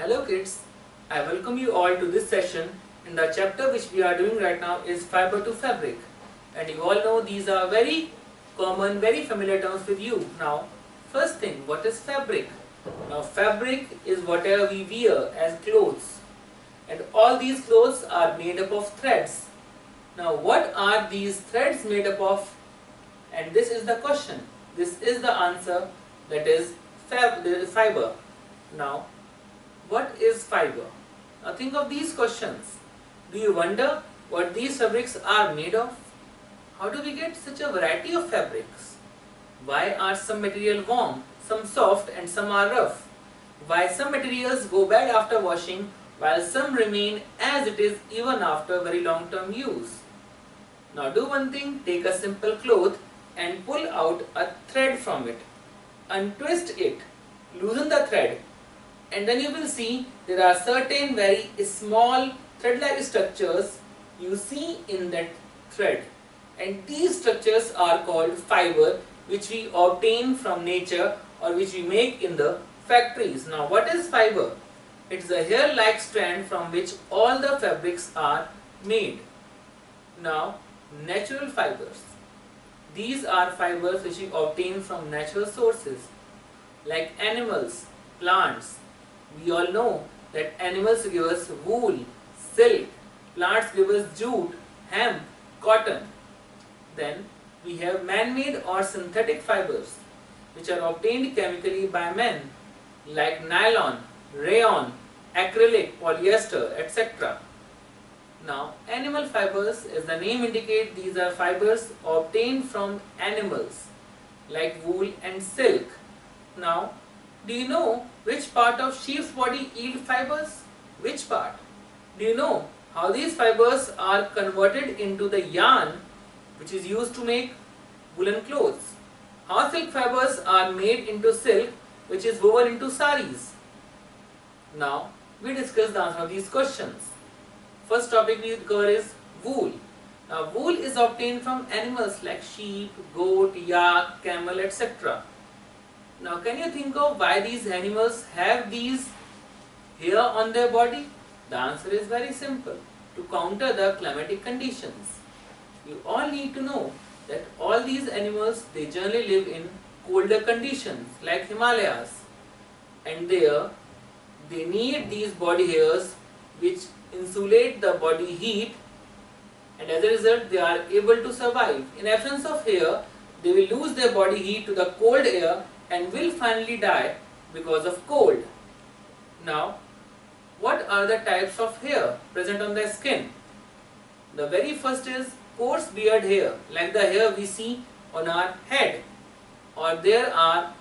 Hello kids, I welcome you all to this session and the chapter which we are doing right now is fiber to fabric, and you all know these are very common, very familiar terms with you. Now first thing, what is fabric? Now fabric is whatever we wear as clothes, and all these clothes are made up of threads. Now what are these threads made up of? And this is the question, this is the answer, that is fiber. Now what is fiber? Now think of these questions. Do you wonder what these fabrics are made of? How do we get such a variety of fabrics? Why are some material warm, some soft and some are rough? Why some materials go bad after washing while some remain as it is even after very long term use? Now do one thing, take a simple cloth and pull out a thread from it. Untwist it, loosen the thread, and then you will see there are certain very small thread-like structures you see in that thread, and these structures are called fiber, which we obtain from nature or which we make in the factories. Now what is fiber? It is a hair-like strand from which all the fabrics are made. Now natural fibers. These are fibers which we obtain from natural sources like animals, plants. We all know that animals give us wool, silk, plants give us jute, hemp, cotton. Then we have man-made or synthetic fibers which are obtained chemically by men like nylon, rayon, acrylic, polyester, etc. Now animal fibers, as the name indicates, these are fibers obtained from animals like wool and silk. Now do you know which part of sheep's body yield fibers? Which part? Do you know how these fibers are converted into the yarn which is used to make woolen clothes? How silk fibers are made into silk which is woven into saris? Now we discuss the answer of these questions. First topic we cover is wool. Now wool is obtained from animals like sheep, goat, yak, camel, etc. Now can you think of why these animals have these hair on their body? The answer is very simple. To counter the climatic conditions. You all need to know that all these animals, they generally live in colder conditions like Himalayas, and there they need these body hairs which insulate the body heat, and as a result they are able to survive. In absence of hair, they will lose their body heat to the cold air and will finally die because of cold. Now, what are the types of hair present on the skin? The very first is coarse beard hair, like the hair we see on our head, or there are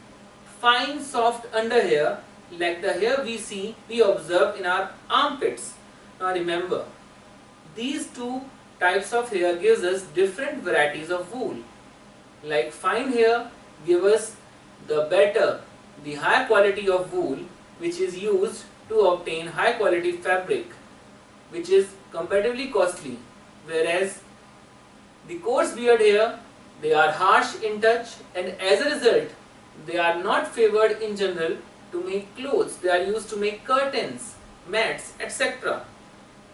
fine soft underhair, like the hair we observe in our armpits. Now remember, these two types of hair gives us different varieties of wool. Like fine hair give us the high quality of wool which is used to obtain high quality fabric, which is comparatively costly, whereas the coarse beard hair, they are harsh in touch, and as a result they are not favored in general to make clothes. They are used to make curtains, mats, etc.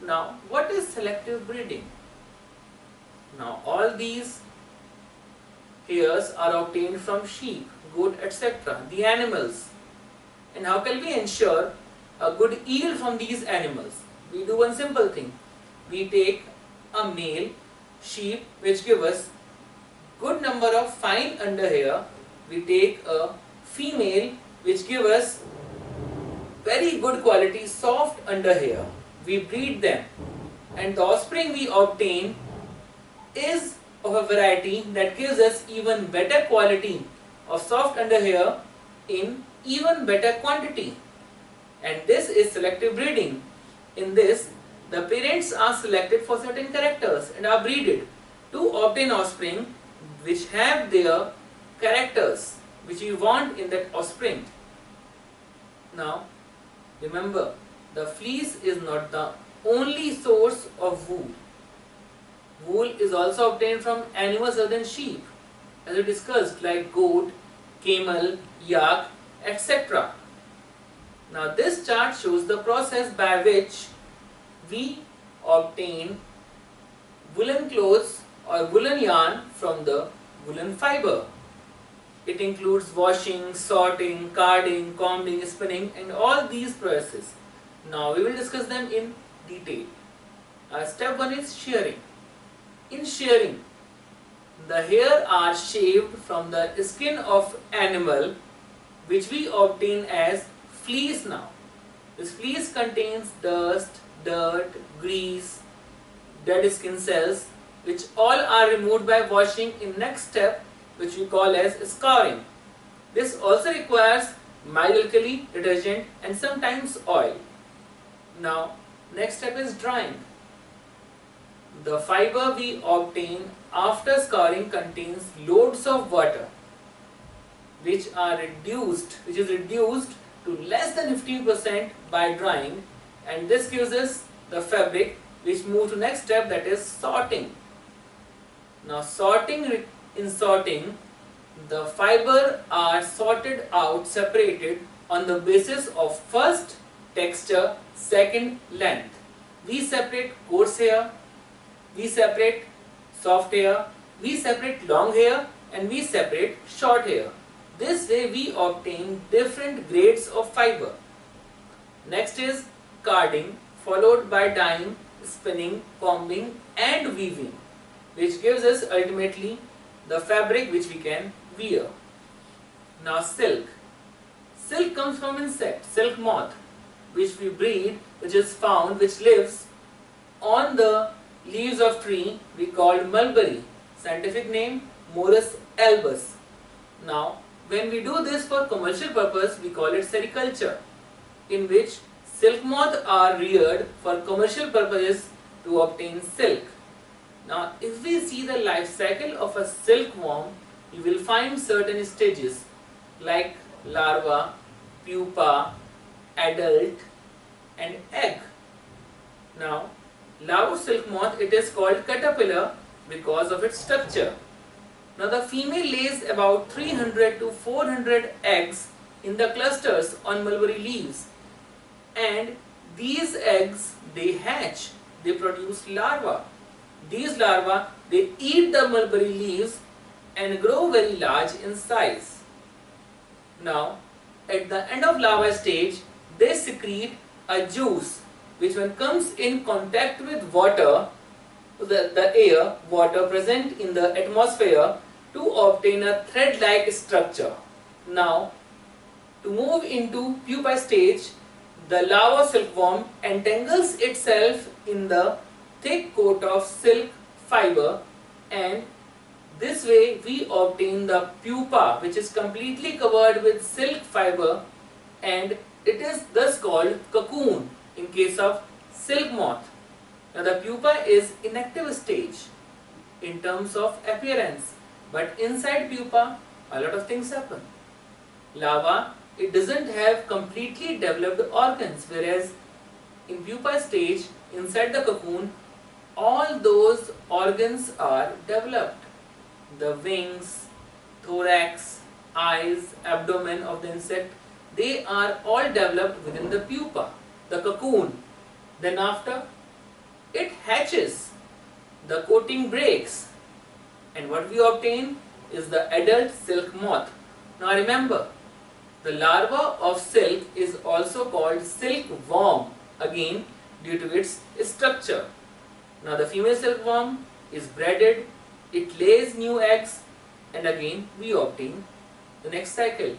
Now what is selective breeding? Now all these hairs are obtained from sheep, goat, etc., the animals. And how can we ensure a good yield from these animals? We do one simple thing. We take a male sheep which gives us good number of fine underhair. We take a female which gives us very good quality soft underhair. We breed them, and the offspring we obtain is of a variety that gives us even better quality of soft underhair in even better quantity, and this is selective breeding. In this, the parents are selected for certain characters and are breeded to obtain offspring which have their characters which we want in that offspring. Now remember, the fleece is not the only source of wool. Wool is also obtained from animals other than sheep, as we discussed, like goat, camel, yak, etc. Now this chart shows the process by which we obtain woolen clothes or woolen yarn from the woolen fiber. It includes washing, sorting, carding, combing, spinning and all these processes. Now we will discuss them in detail. Step 1 is shearing. In shearing, the hair are shaved from the skin of animal which we obtain as fleece now. This fleece contains dust, dirt, grease, dead skin cells which all are removed by washing in next step which we call as scouring. This also requires mild alkali, detergent and sometimes oil. Now next step is drying. The fiber we obtain after scouring contains loads of water which is reduced to less than 15% by drying, and this gives us the fabric, which moves to next step, that is sorting. Now in sorting, the fiber are sorted out, separated on the basis of first texture, second length. We separate coarse hair, we separate soft hair, we separate long hair and we separate short hair. This way we obtain different grades of fiber. Next is carding, followed by dyeing, spinning, combing and weaving, which gives us ultimately the fabric which we can wear. Now silk. Silk comes from insect, silk moth, which we breed, which lives on the leaves of tree we called mulberry. Scientific name Morus albus. Now when we do this for commercial purpose, we call it sericulture, in which silk moth are reared for commercial purposes to obtain silk. Now if we see the life cycle of a silkworm, you will find certain stages like larva, pupa, adult and egg. Now larva silk moth, it is called caterpillar because of its structure. Now the female lays about 300 to 400 eggs in the clusters on mulberry leaves, and these eggs, they hatch, they produce larvae. These larvae, they eat the mulberry leaves and grow very large in size. Now at the end of larva stage, they secrete a juice which when comes in contact with water, the air, water present in the atmosphere, to obtain a thread-like structure. Now to move into pupa stage, the larva silkworm entangles itself in the thick coat of silk fiber, and this way we obtain the pupa, which is completely covered with silk fiber, and it is thus called cocoon in case of silk moth. Now the pupa is inactive stage in terms of appearance, but inside pupa a lot of things happen. Larva, it doesn't have completely developed organs, whereas in pupa stage, inside the cocoon, all those organs are developed. The wings, thorax, eyes, abdomen of the insect, they are all developed within the pupa, the cocoon. Then after, it hatches, the coating breaks, and what we obtain is the adult silk moth. Now remember, the larva of silk is also called silkworm, again due to its structure. Now the female silkworm is breeded, it lays new eggs, and again we obtain the next cycle.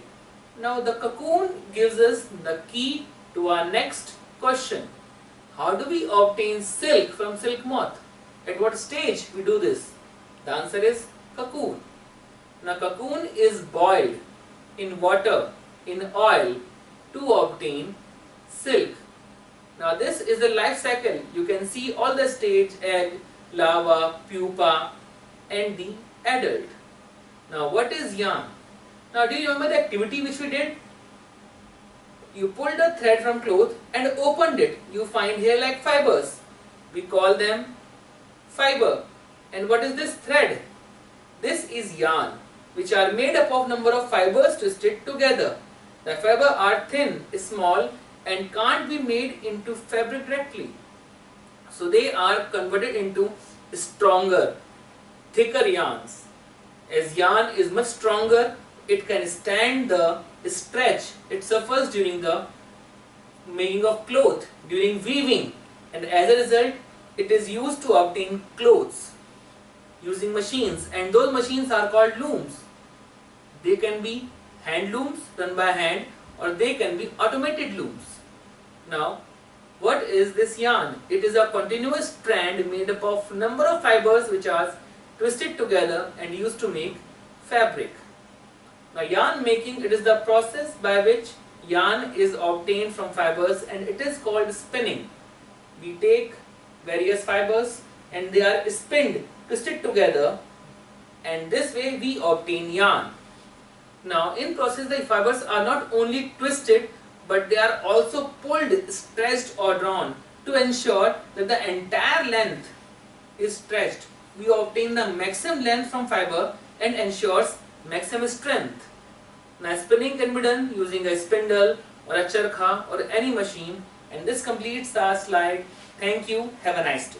Now the cocoon gives us the key to our next question. How do we obtain silk from silk moth? At what stage we do this? The answer is cocoon. Now cocoon is boiled in water, in oil, to obtain silk. Now this is the life cycle. You can see all the stage: egg, larva, pupa and the adult. Now what is yarn? Now do you remember the activity which we did? You pulled a thread from cloth and opened it. You find here like fibers. We call them fiber. And what is this thread? This is yarn, which are made up of number of fibers twisted together. The fibers are thin, small, and can't be made into fabric directly. So they are converted into stronger, thicker yarns. As yarn is much stronger, it can stand the stretch it suffers during the making of cloth, during weaving, and as a result, it is used to obtain clothes using machines, and those machines are called looms. They can be hand looms done by hand, or they can be automated looms. Now, what is this yarn? It is a continuous strand made up of number of fibers which are twisted together and used to make fabric. Now, yarn making, it is the process by which yarn is obtained from fibers, and it is called spinning. We take various fibers and they are spinned, twisted together, and this way we obtain yarn. Now, in process, the fibers are not only twisted, but they are also pulled, stretched or drawn to ensure that the entire length is stretched. We obtain the maximum length from fiber and ensures maximum strength. Now, spinning can be done using a spindle or a charkha or any machine, and this completes our slide. Thank you. Have a nice day.